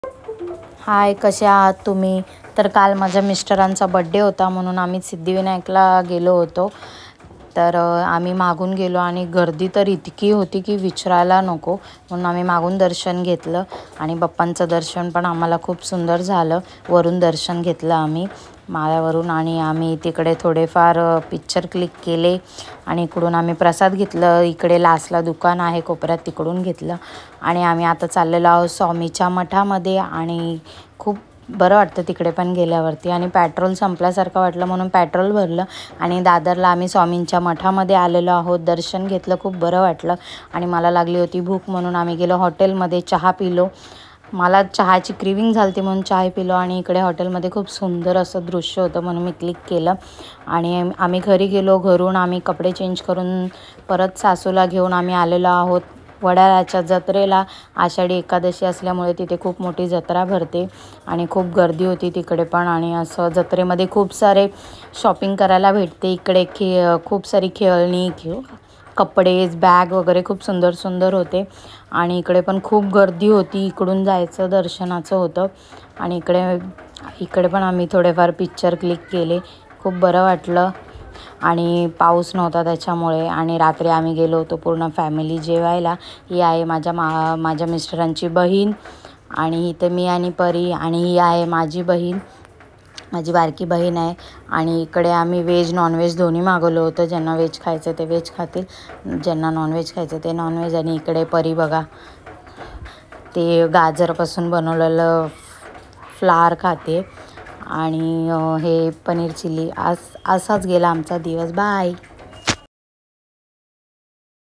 हाय, कसे आहात तुम्ही? तर काल माझ्या मिस्टरांचा बड्डे होता म्हणून आम्ही सिद्धिविनायकला गेलो होतो. तर आम्ही मागून गेलो आणि गर्दी तर इतकी होती की विचारायला नको. म्हणून आम्ही मागून दर्शन घेतलं आणि बाप्पांचं दर्शन पण आम्हाला खूप सुंदर झालं. वरून दर्शन घेतलं आम्ही माळ्यावरून आणि आम्ही तिकडे थोडेफार पिक्चर क्लिक केले आणि इकडून आम्ही प्रसाद घेतलं. इकडे लास्टला दुकान आहे कोपऱ्यात, तिकडून घेतलं आणि आम्ही आता चाललेलो आहोत स्वामीच्या मठामध्ये आणि खूप बरं वाटतं तिकडे पण गेल्यावरती. आणि पेट्रोल संपल्यासारखं वाटलं म्हणून पेट्रोल भरलं आणि दादरला आम्ही स्वामींच्या मठामध्ये आलेलो आहोत. दर्शन घेतलं, खूप बरं वाटलं आणि मला लागली होती भूक म्हणून आम्ही गेलो हॉटेलमध्ये, चहा पिलो. मला चहाची क्रेविंग झाली होती म्हणून चहा पिलो आणि इकडे हॉटेलमध्ये खूप सुंदर असं दृश्य होतं म्हणून मी क्लिक केलं आणि आम्ही घरी गेलो. घरून आम्ही कपडे चेंज करून परत सासूला घेऊन आम्ही आलेलो आहोत वडाळ्याच्या जत्रेला. आषाढी एकादशी असल्यामुळे तिथे खूप मोठी जत्रा भरते आणि खूप गर्दी होती तिकडे पण. आणि असं जत्रेमध्ये खूप सारे शॉपिंग करायला भेटते. इकडे खूप सारी खेळणी, कपडे, बॅग वगैरे खूप सुंदर सुंदर होते आणि इकडे पण खूप गर्दी होती. इकडून जायचं दर्शनाचं होतं आणि इकडे पण आम्ही थोडेफार पिक्चर क्लिक केले. खूप बरं वाटलं आणि पाऊस नव्हता त्याच्यामुळे. आणि रात्री आम्ही गेलो होतो पूर्ण फॅमिली जेवायला. ही आहे माझ्या मिस्टरांची बहीण आणि इथं मी आणि परी, आणि ही आहे माझी बहीण, माझी बारकी बहीण आहे. आणि इकडे आम्ही व्हेज नॉनव्हेज दोन्ही मागवलं होतं. ज्यांना व्हेज खायचं ते व्हेज खातील, ज्यांना नॉनव्हेज खायचं ते नॉनव्हेज. आणि इकडे परी बघा, ते गाजरपासून बनवलेलं फ्लावर खाते आणि हे पनीर चिली. असाच गेला आमचा दिवस. बाय.